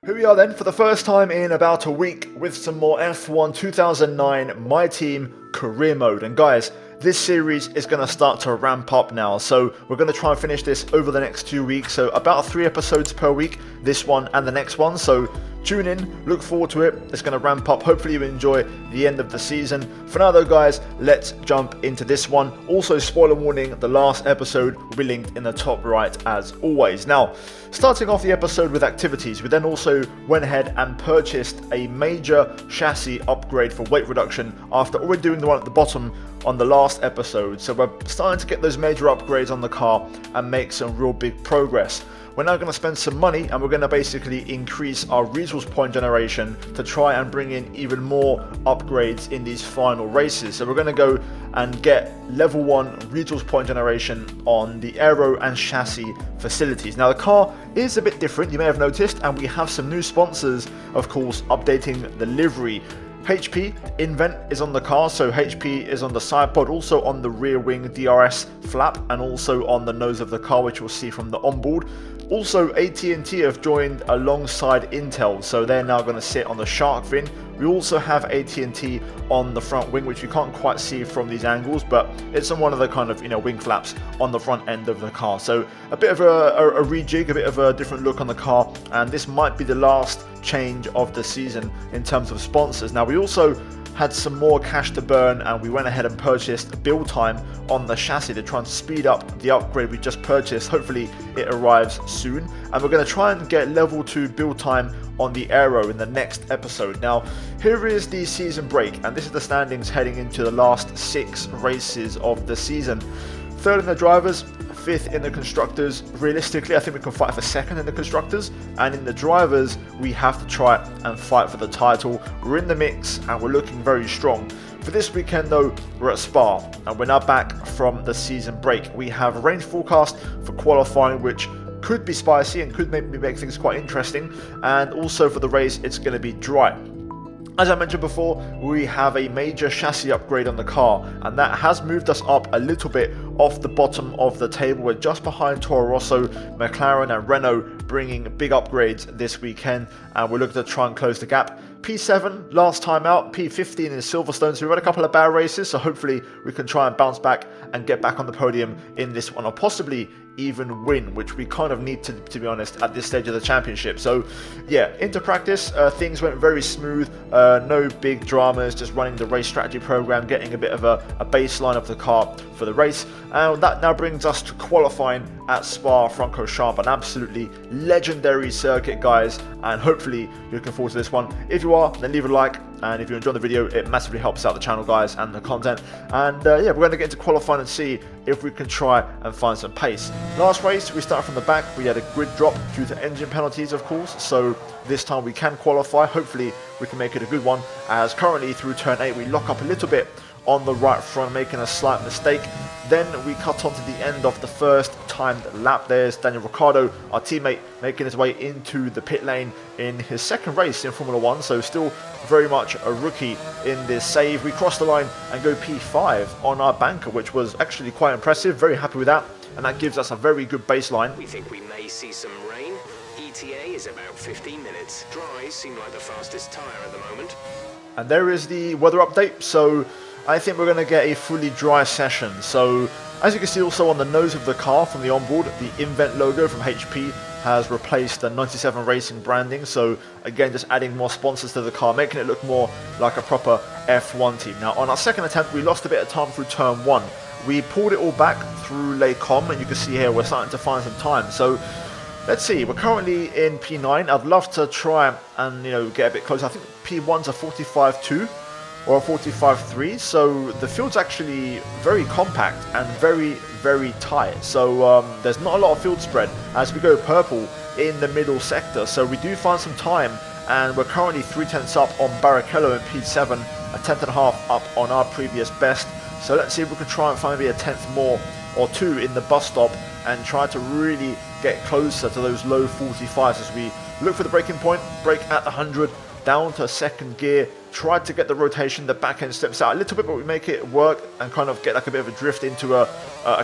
Here we are then for the first time in about a week with some more F1 2009 My Team career mode. And guys, this series is going to start to ramp up now, so we're going to try and finish this over the next 2 weeks, so about 3 episodes per week, this one and the next one. So tune in, look forward to it. It's going to ramp up. Hopefully you enjoy the end of the season. For now though guys, let's jump into this one. Also, spoiler warning, the last episode will be linked in the top right as always. Now, starting off the episode with activities, we then also went ahead and purchased a major chassis upgrade for weight reduction after already doing the one at the bottom on the last episode. So we're starting to get those major upgrades on the car and make some real big progress. We're now going to spend some money and we're going to basically increase our resource point generation to try and bring in even more upgrades in these final races. So we're going to go and get level 1 resource point generation on the aero and chassis facilities. Now the car is a bit different, you may have noticed, and we have some new sponsors, of course, updating the livery. HP Invent is on the car, so HP is on the side pod, also on the rear wing DRS flap, and also on the nose of the car, which you'll see from the onboard. Also, AT&T have joined alongside Intel, so they're now going to sit on the shark fin. We also have AT&T on the front wing, which you can't quite see from these angles, but it's on one of the kind of, wing flaps on the front end of the car. So a bit of a rejig, a bit of a different look on the car, and this might be the last change of the season in terms of sponsors. Now we also had some more cash to burn and we went ahead and purchased build time on the chassis to try and speed up the upgrade we just purchased. Hopefully it arrives soon, and we're going to try and get level 2 build time on the aero in the next episode. Now here is the season break, and this is the standings heading into the last 6 races of the season. 3rd in the drivers, 5th in the constructors. Realistically, I think we can fight for 2nd in the constructors, and in the drivers we have to try and fight for the title. We're in the mix and we're looking very strong. For this weekend though, we're at Spa and we're now back from the season break. We have a rain forecast for qualifying, which could be spicy and could maybe make things quite interesting, and also for the race it's going to be dry. As I mentioned before, we have a major chassis upgrade on the car, and that has moved us up a little bit off the bottom of the table. We're just behind Toro Rosso, McLaren and Renault bringing big upgrades this weekend, and we're looking to try and close the gap. P7 last time out, P15 in Silverstone, so we've had a couple of bad races, so hopefully we can try and bounce back and get back on the podium in this one, or possibly even win, which we kind of need to be honest at this stage of the championship. So yeah, into practice, things went very smooth, no big dramas, just running the race strategy program, getting a bit of a baseline of the car for the race, and that now brings us to qualifying at Spa-Francorchamps, an absolutely legendary circuit guys, and hopefully you're looking forward to this one. If you are, then leave a like, and if you enjoyed the video, it massively helps out the channel guys and the content. And yeah, we're going to get into qualifying and see if we can try and find some pace. Last race we started from the back, we had a grid drop due to engine penalties of course, so this time we can qualify. Hopefully we can make it a good one, as currently through turn 8 we lock up a little bit on the right front, making a slight mistake. Then we cut on to the end of the first timed lap. There's Daniel Ricciardo, our teammate, making his way into the pit lane in his 2nd race in Formula 1, so still very much a rookie in this save. We cross the line and go P5 on our banker, which was actually quite impressive. Very happy with that, and that gives us a very good baseline. We think we may see some rain. ETA is about 15 minutes. Dries seem like the fastest tyre at the moment. And there is the weather update. So I think we're going to get a fully dry session. So as you can see also on the nose of the car from the onboard, the Invent logo from HP has replaced the 97 Racing branding. So again, just adding more sponsors to the car, making it look more like a proper F1 team. Now on our 2nd attempt, we lost a bit of time through turn 1. We pulled it all back through Les Combes, and you can see here we're starting to find some time. So let's see, we're currently in P9. I'd love to try and get a bit closer. I think P1's a 45.2 or a 45.3, so the field's actually very compact and very tight. So there's not a lot of field spread as we go purple in the middle sector. So we do find some time, and we're currently 3/10 up on Barrichello in P7, a 10.5 up on our previous best. So let's see if we can try and find maybe a 10th more or 2 in the bus stop and try to really get closer to those low 45s as we look for the braking point, brake at 100, down to 2nd gear, tried to get the rotation, the back end steps out a little bit, but we make it work and kind of get like a bit of a drift into a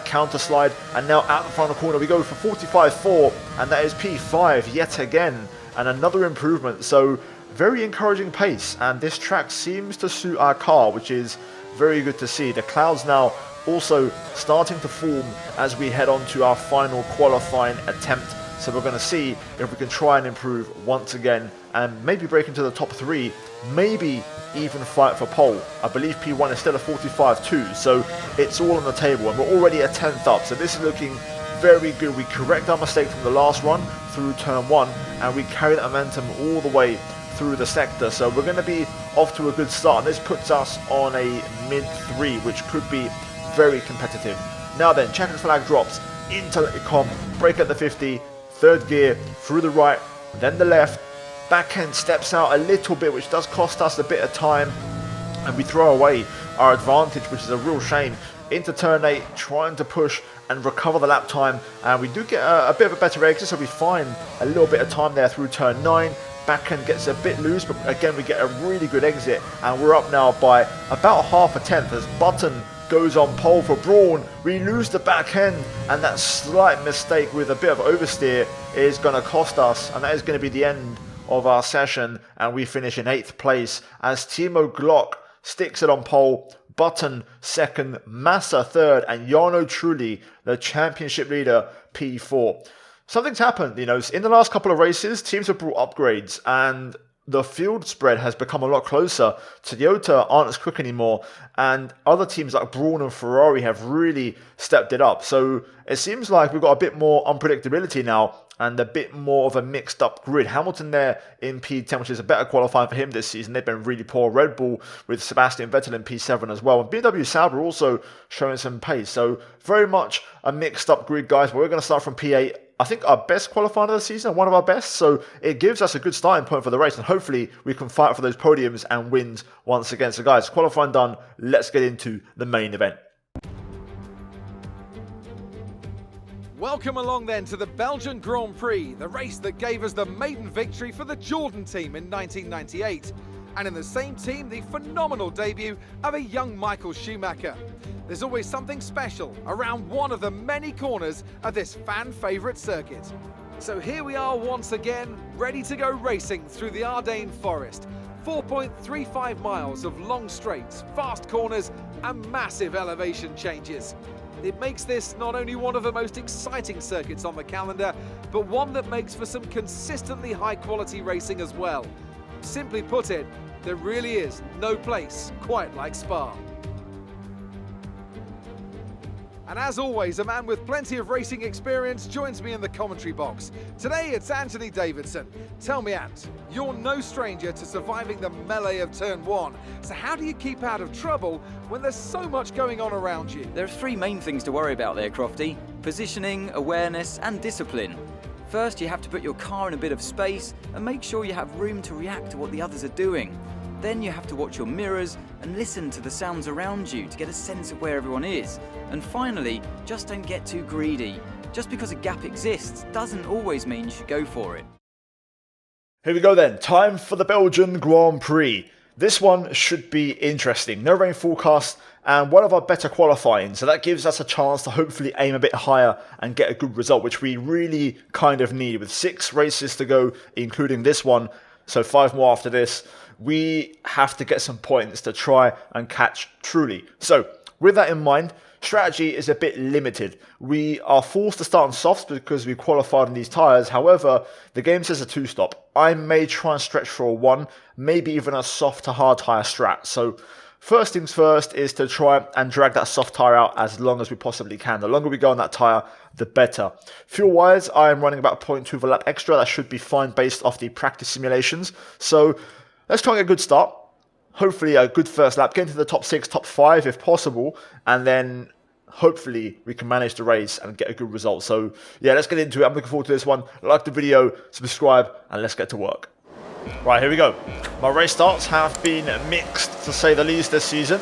counter slide, and now out the final corner we go for 45.4, and that is P5 yet again. and another improvement. So very encouraging pace, and this track seems to suit our car, which is very good to see. The clouds now also starting to form as we head on to our final qualifying attempt. So we're going to see if we can try and improve once again and maybe break into the top 3, maybe even fight for pole. I believe P1 is still a 45.2, so it's all on the table, and we're already a 10th up, so this is looking very good. We correct our mistake from the last run through turn 1, and we carry that momentum all the way through the sector, so we're going to be off to a good start. This puts us on a mid-3, which could be very competitive. Now then, checkered flag drops into the comp, break at the 50, third gear, through the right, then the left, back end steps out a little bit, which does cost us a bit of time, and we throw away our advantage, which is a real shame. Into turn 8, trying to push and recover the lap time, and we do get a bit of a better exit, so we find a little bit of time there through turn 9. Back end gets a bit loose, but again we get a really good exit, and we're up now by about half a tenth as Button goes on pole for Brawn. We lose the back end, and that slight mistake with a bit of oversteer is going to cost us, and that is going to be the end of our session, and we finish in 8th place as Timo Glock sticks it on pole, Button 2nd, Massa 3rd, and Jarno Trulli, the championship leader, P4. Something's happened, you know, in the last couple of races, teams have brought upgrades, and the field spread has become a lot closer. Toyota aren't as quick anymore, and other teams like Brawn and Ferrari have really stepped it up. So it seems like we've got a bit more unpredictability now, and a bit more of a mixed up grid. Hamilton there in P10, which is a better qualifying for him this season. They've been really poor. Red Bull with Sebastian Vettel in P7 as well. And BMW Sauber also showing some pace. So very much a mixed up grid, guys. But we're going to start from P8. I think our best qualifying of the season, one of our best. So it gives us a good starting point for the race. And hopefully we can fight for those podiums and wins once again. So guys, qualifying done. Let's get into the main event. Welcome along then to the Belgian Grand Prix, the race that gave us the maiden victory for the Jordan team in 1998. And in the same team, the phenomenal debut of a young Michael Schumacher. There's always something special around one of the many corners of this fan favourite circuit. So here we are once again, ready to go racing through the Ardennes forest. 4.35 miles of long straights, fast corners and massive elevation changes. It makes this not only one of the most exciting circuits on the calendar, but one that makes for some consistently high quality racing as well. Simply put it, there really is no place quite like Spa. And as always, a man with plenty of racing experience joins me in the commentary box. Today it's Anthony Davidson. Tell me, Ant, you're no stranger to surviving the melee of turn 1. So how do you keep out of trouble when there's so much going on around you? There are 3 main things to worry about there, Crofty. Positioning, awareness and discipline. First, you have to put your car in a bit of space and make sure you have room to react to what the others are doing. Then you have to watch your mirrors and listen to the sounds around you to get a sense of where everyone is. And finally, just don't get too greedy. Just because a gap exists doesn't always mean you should go for it. Here we go then, time for the Belgian Grand Prix. This one should be interesting. No rain forecast and one of our better qualifying, so that gives us a chance to hopefully aim a bit higher and get a good result, which we really kind of need. With 6 races to go, including this one, so 5 more after this, we have to get some points to try and catch Trulli. So with that in mind, strategy is a bit limited. We are forced to start on softs because we qualified on these tyres. However, the game says a 2-stop. I may try and stretch for a 1, maybe even a soft to hard tyre strat. So first things first is to try and drag that soft tyre out as long as we possibly can. The longer we go on that tyre, the better. Fuel-wise, I am running about 0.2 of a lap extra. That should be fine based off the practice simulations. So let's try and get a good start. Hopefully a good first lap, get into the top 6, top 5 if possible, and then hopefully we can manage the race and get a good result. So yeah, let's get into it. I'm looking forward to this one. Like the video, subscribe, and let's get to work. Right, here we go. My race starts have been mixed, to say the least, this season.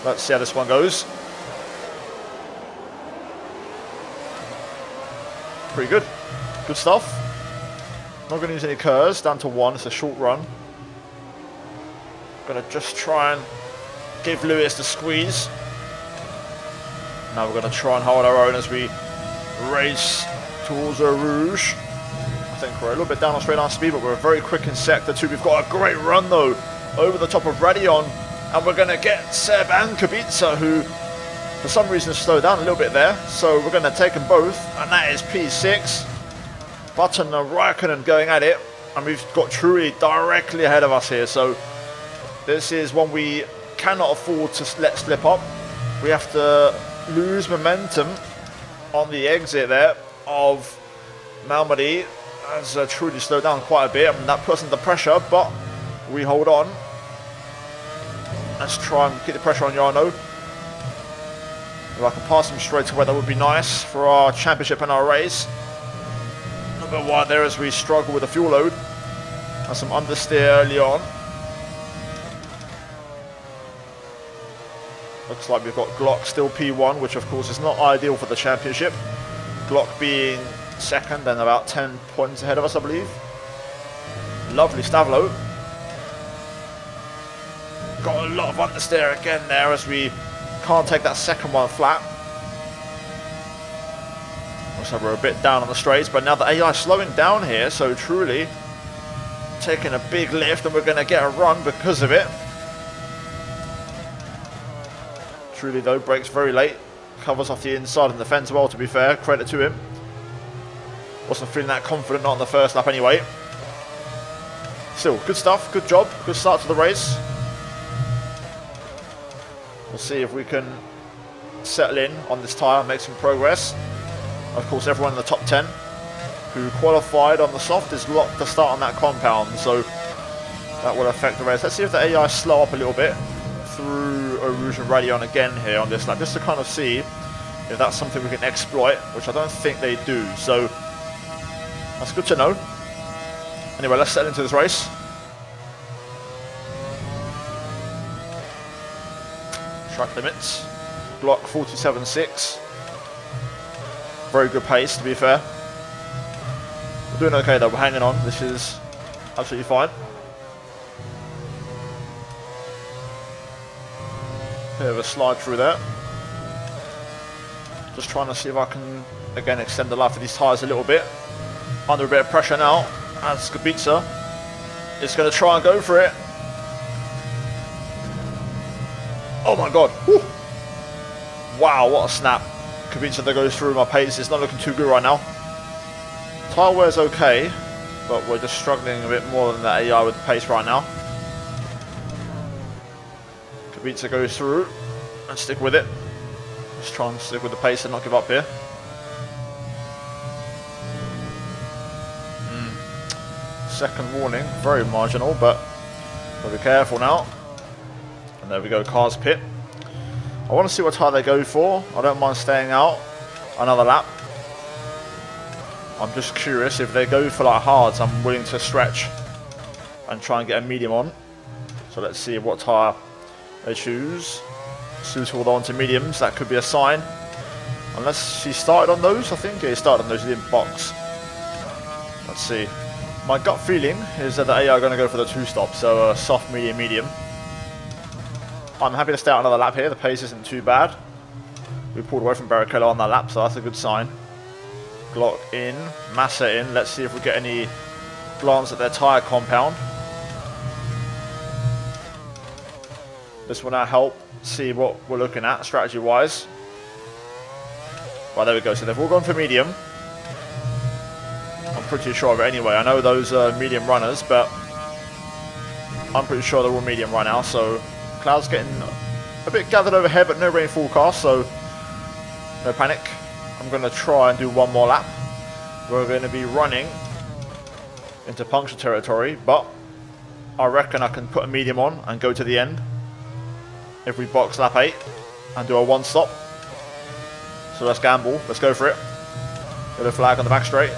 Let's see how this one goes. Pretty good. Good stuff. Not going to use any curves, down to 1. It's a short run. Going to just try and give Lewis the squeeze. Now we're going to try and hold our own as we race towards Eau Rouge. I think We're a little bit down on straight line speed, but we're very quick in sector 2. We've got a great run though over the top of Radion, and we're going to get Seb and Kubica, who for some reason slowed down a little bit there. So we're going to take them both, and that is P6. Button and Raikkonen going at it, and we've got Truly directly ahead of us here. So this is one we cannot afford to let slip up. We have to lose momentum on the exit there of Malmedy, as Truly slowed down quite a bit, and that puts under pressure, but we hold on. Let's try and get the pressure on Jarno. If I can pass him straight away, that would be nice for our championship and our race. A little bit wide there as we struggle with the fuel load. And some understeer early on. Looks like we've got Glock still P1, which of course is not ideal for the championship. Glock being second and about 10 points ahead of us, I believe. Lovely Stavlo. Got a lot of understeer again there as we can't take that second one flat. Looks like we're a bit down on the straights, but now the AI slowing down here, so Truly taking a big lift, and we're going to get a run because of it. Truly though brakes very late, covers off the inside and the fence well, to be fair, credit to him. Wasn't feeling that confident, not on the first lap anyway. Still, good stuff, good job, good start to the race. We'll see if we can settle in on this tyre, make some progress. Of course, everyone in the top 10 who qualified on the soft is locked to start on that compound, so that will affect the race. Let's see if the AI slow up a little bit through Rouge and Radion again here on this lap, just to kind of see if that's something we can exploit, which I don't think they do, so that's good to know. Anyway, let's settle into this race. Track limits. Glock 47.6. Very good pace, to be fair. We're doing okay though, we're hanging on. This is absolutely fine. Bit of a slide through there. Just trying to see if I can, again, extend the life of these tyres a little bit. Under a bit of pressure now, as Kubica is going to try and go for it. Oh my god. Woo. Wow, what a snap. Kubica that goes through my pace. It's not looking too good right now. Tyre wear's okay, but we're just struggling a bit more than the AI with the pace right now. Kubica goes through and stick with it. Let's try and stick with the pace and not give up here. Second warning, very marginal, but we'll be careful now. And there we go, cars pit. I want to see what tyre they go for. I don't mind staying out another lap. I'm just curious, if they go for like hards, I'm willing to stretch and try and get a medium on. So let's see what tyre they choose. Suitable though onto mediums, that could be a sign. Unless he started on those, I think. Yeah, he started on those, he didn't box. Let's see. My gut feeling is that the AI are going to go for the two-stop, so soft, medium, medium. I'm happy to stay out another lap here. The pace isn't too bad. We pulled away from Barrichello on that lap, so that's a good sign. Glock in, Massa in. Let's see if we get any glance at their tyre compound. This will now help see what we're looking at strategy-wise. Right, there we go. So they've all gone for medium. I'm pretty sure of it anyway. I know those are medium runners, but I'm pretty sure they're all medium right now. So clouds getting a bit gathered overhead, but no rain forecast, so no panic. I'm going to try and do one more lap. We're going to be running into puncture territory, but I reckon I can put a medium on and go to the end if we box lap 8 and do a one stop. So let's gamble, let's go for it. Get a flag on the back straight.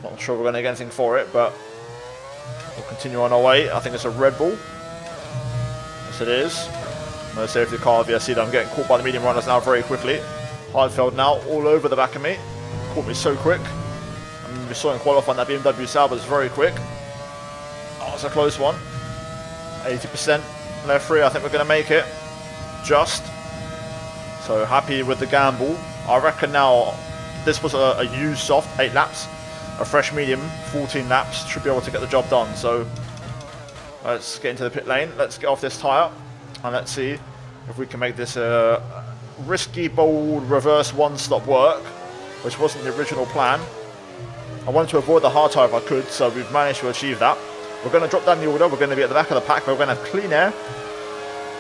Not sure we're going to get anything for it, but we'll continue on our way. I think it's a Red Bull. Yes, it is. No safety car. I see that I'm getting caught by the medium runners now very quickly. Heidfeld now all over the back of me. Caught me so quick. I mean, we saw him qualifying that BMW Sauber's very quick. Oh, it's a close one. 80% left free. I think we're going to make it. Just. So happy with the gamble. I reckon now this was a used soft, 8 laps. A fresh medium, 14 laps. Should be able to get the job done. So let's get into the pit lane. Let's get off this tyre. And let's see if we can make this a risky, bold, reverse one-stop work, which wasn't the original plan. I wanted to avoid the hard tyre if I could, so we've managed to achieve that. We're going to drop down the order. We're going to be at the back of the pack, but we're going to have clean air.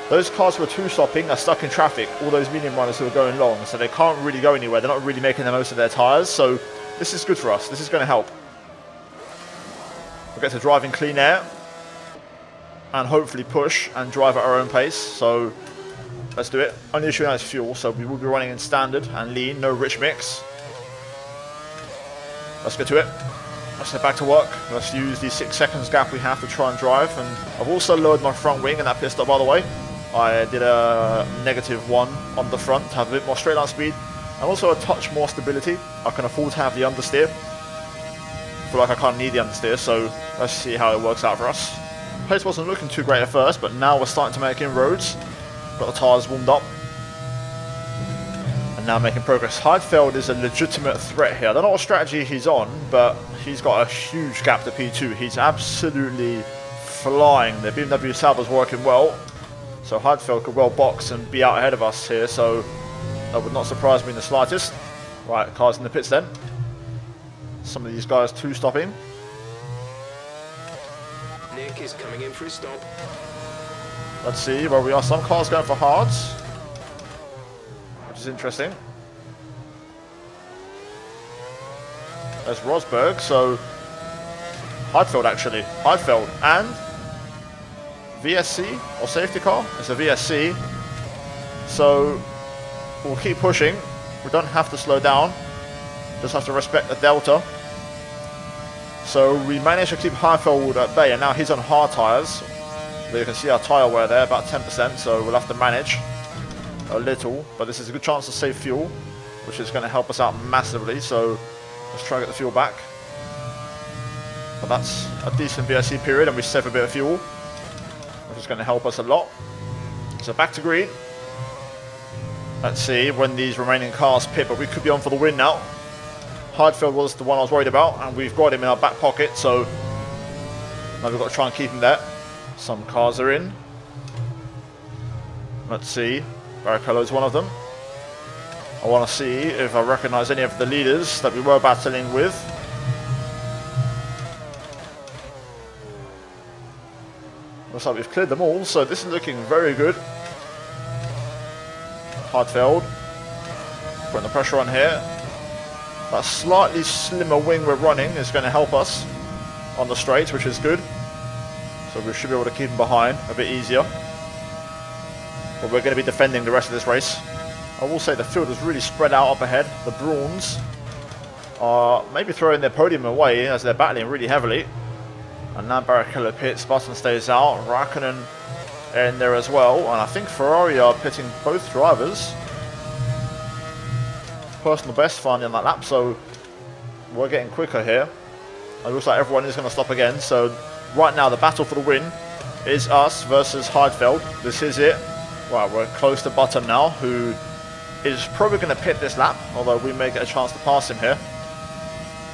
Those cars who are two-stopping are stuck in traffic, all those medium runners who are going long, so they can't really go anywhere. They're not really making the most of their tyres, so this is good for us. This is going to help. We'll get to drive in clean air and hopefully push and drive at our own pace, so let's do it. Only issue now is fuel, so we will be running in standard and lean, no rich mix. Let's get to it. Let's get back to work. Let's use the 6 seconds gap we have to try and drive. And I've also lowered my front wing in that pit stop, by the way. I did a -1 on the front to have a bit more straight line speed and also a touch more stability. I can afford to have the understeer. I feel like I kind of need the understeer, so let's see how it works out for us. Pace wasn't looking too great at first, but now we're starting to make inroads. Got the tyres warmed up. And now making progress. Heidfeld is a legitimate threat here. I don't know what strategy he's on, but he's got a huge gap to P2. He's absolutely flying. The BMW Sauber's working well. So Heidfeld could well box and be out ahead of us here, so that would not surprise me in the slightest. Right, cars in the pits then. Some of these guys two-stopping. Nick is coming in for his stop. Let's see where we are. Some cars going for hards, which is interesting. There's Rosberg, so Heidfeld actually. Heidfeld and VSC or safety car. It's a VSC, so we'll keep pushing. We don't have to slow down, just have to respect the delta. So we managed to keep Heidfeld at bay, and now he's on hard tyres. You can see our tyre wear there, about 10%, so we'll have to manage a little, but this is a good chance to save fuel, which is going to help us out massively, so let's try and get the fuel back. But that's a decent VSC period, and we save a bit of fuel, which is going to help us a lot. So back to green. Let's see when these remaining cars pit, but we could be on for the win now. Heidfeld was the one I was worried about, and we've got him in our back pocket, so now we've got to try and keep him there. Some cars are in. Let's see. Barrichello is one of them. I want to see if I recognise any of the leaders that we were battling with. Looks like we've cleared them all, so this is looking very good. Heidfeld putting the pressure on here. That slightly slimmer wing we're running is going to help us on the straights, which is good. So we should be able to keep him behind a bit easier. But we're going to be defending the rest of this race. I will say the field is really spread out up ahead. The Brauns are maybe throwing their podium away as they're battling really heavily. And now Barrichello pits, Button stays out, Raikkonen in there as well. And I think Ferrari are pitting both drivers. Personal best finally on that lap, so we're getting quicker here. It looks like everyone is going to stop again, so right now the battle for the win is us versus Heidfeld. This is it. Well, we're close to Button now, who is probably going to pit this lap, although we may get a chance to pass him here.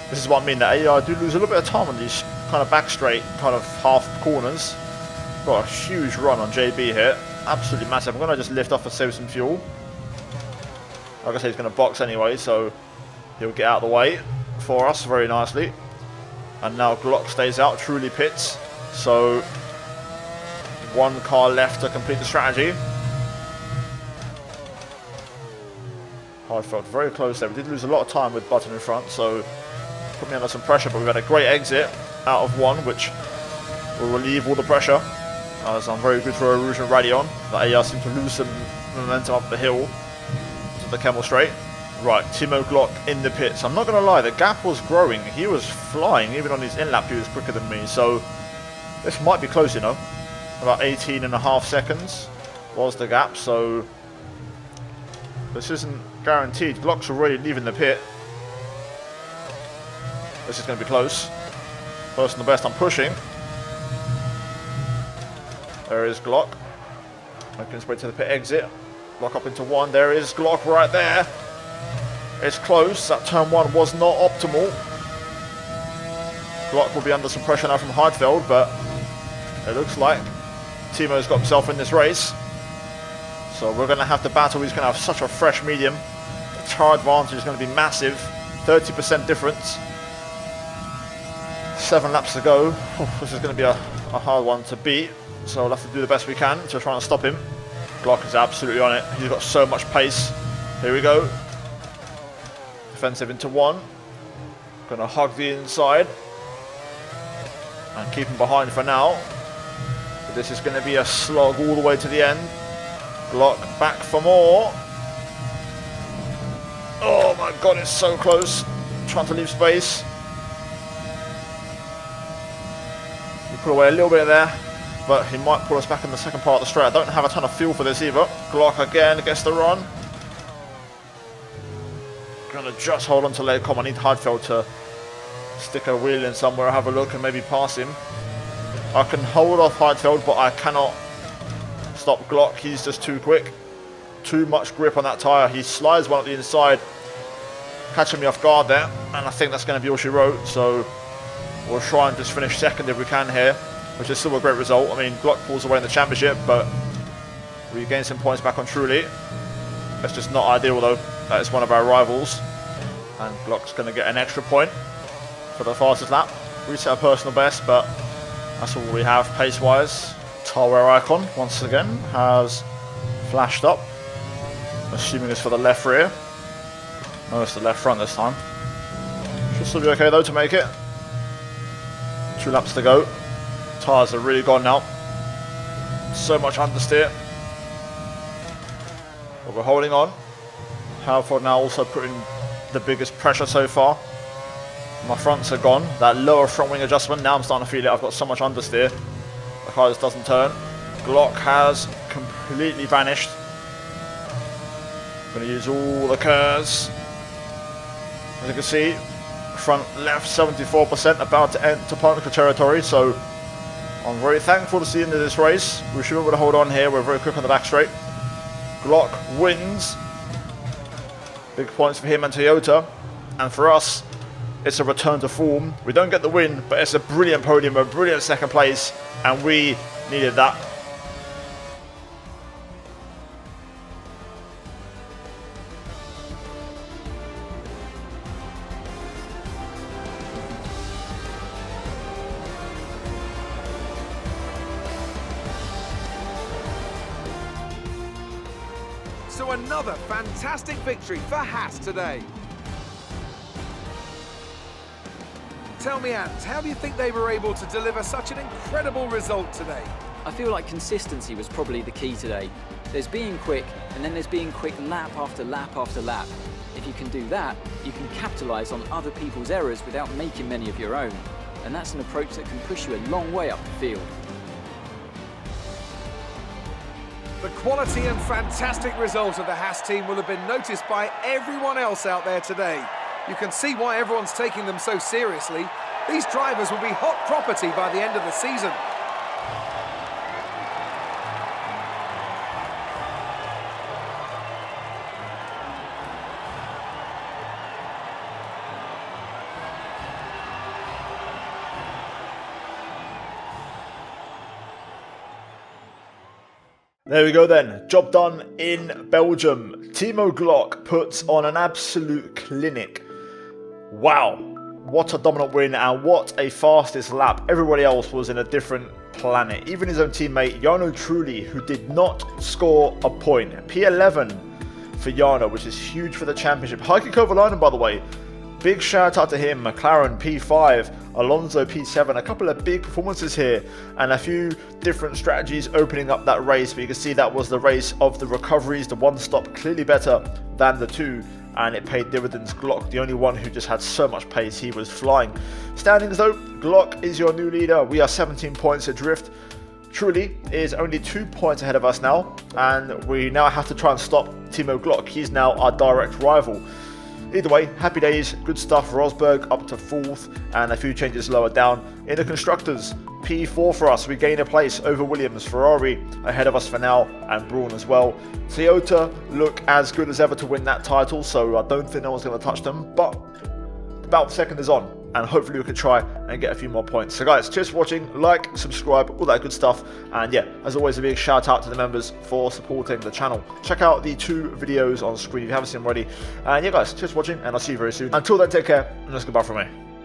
This is what I mean, that AI do lose a little bit of time on these kind of back straight, kind of half corners. Got a huge run on JB here, absolutely massive. I'm going to just lift off and save some fuel. Like I say, he's going to box anyway, so he'll get out of the way for us very nicely. And now Glock stays out, truly pits. So one car left to complete the strategy. Heidfeld very close there. We did lose a lot of time with Button in front, so put me under some pressure, but we've had a great exit out of one, which will relieve all the pressure. As I'm very good for a Rouge and Radeon. The AR seem to lose some momentum up the hill to the Camel Straight. Right, Timo Glock in the pits. I'm not going to lie, the gap was growing. He was flying, even on his in-lap, he was quicker than me. So this might be close, you know. About 18.5 seconds was the gap, so this isn't guaranteed. Glock's already leaving the pit. This is going to be close. Personal best, I'm pushing. There is Glock. Making his way to the pit exit. Lock up into one. There is Glock right there. It's close. That turn 1 was not optimal. Glock will be under some pressure now from Heidfeld, but it looks like Timo's got himself in this race. So we're going to have to battle. He's going to have such a fresh medium. The tire advantage is going to be massive. 30% difference. 7 laps to go. This is going to be a hard one to beat. So we'll have to do the best we can to try and stop him. Glock is absolutely on it. He's got so much pace. Here we go. Defensive into 1. Going to hug the inside. And keep him behind for now. But this is going to be a slog all the way to the end. Glock back for more. Oh my god, it's so close. Trying to leave space. We put away a little bit there, but he might pull us back in the second part of the straight. I don't have a ton of feel for this either. Glock again gets the run. Gonna just hold on to Legcom. I need Heidfeld to stick a wheel in somewhere, have a look and maybe pass him. I can hold off Heidfeld, but I cannot stop Glock. He's just too quick. Too much grip on that tyre. He slides one at the inside, catching me off guard there, and I think that's going to be all she wrote. So we'll try and just finish second if we can here, which is still a great result. I mean, Glock pulls away in the championship, but we gain some points back on Truly. That's just not ideal though. That is one of our rivals, and Glock's going to get an extra point for the fastest lap. Reset a personal best, but that's all we have pace-wise. Tire icon once again has flashed up. Assuming it's for the left rear. No, it's the left front this time. Should still be okay though to make it. 2 laps to go. Tyres are really gone now. So much understeer. But we're holding on. Halford now also putting the biggest pressure so far. My fronts are gone. That lower front wing adjustment, now I'm starting to feel it. I've got so much understeer. The car just doesn't turn. Glock has completely vanished. Going to use all the curves. As you can see, front left 74%, about to enter Particle territory. So I'm very thankful to see the end of this race. We should be able to hold on here. We're very quick on the back straight. Glock wins. Big points for him and Toyota. And for us, it's a return to form. We don't get the win, but it's a brilliant podium, a brilliant second place, and we needed that. So another fantastic victory for Haas today. Tell me, Ant, how do you think they were able to deliver such an incredible result today? I feel like consistency was probably the key today. There's being quick, and then there's being quick lap after lap after lap. If you can do that, you can capitalise on other people's errors without making many of your own. And that's an approach that can push you a long way up the field. The quality and fantastic result of the Haas team will have been noticed by everyone else out there today. You can see why everyone's taking them so seriously. These drivers will be hot property by the end of the season. There we go then, job done in Belgium. Timo Glock puts on an absolute clinic. Wow, what a dominant win and what a fastest lap. Everybody else was in a different planet. Even his own teammate, Jarno Trulli, who did not score a point. P11 for Jarno, which is huge for the championship. Heikki Kovalainen, by the way, big shout out to him. McLaren P5, Alonso P7, a couple of big performances here and a few different strategies opening up that race. But you can see that was the race of the recoveries. The one stop clearly better than the two, and it paid dividends. Glock, the only one who just had so much pace, he was flying. Standings though, Glock is your new leader. We are 17 points adrift. Truly is only 2 points ahead of us now, and we now have to try and stop Timo Glock. He's now our direct rival. either way, happy days, good stuff. Rosberg up to 4th, and a few changes lower down. In the Constructors, P4 for us, we gain a place over Williams. Ferrari ahead of us for now, and Brawn as well. Toyota look as good as ever to win that title, so I don't think no one's going to touch them, but about second is on, and hopefully we can try and get a few more points. So guys, cheers for watching, like, subscribe, all that good stuff, and yeah, as always, a big shout out to the members for supporting the channel. Check out the 2 videos on screen if you haven't seen them already, and yeah guys, cheers for watching, and I'll see you very soon. Until then, take care, and just goodbye from me.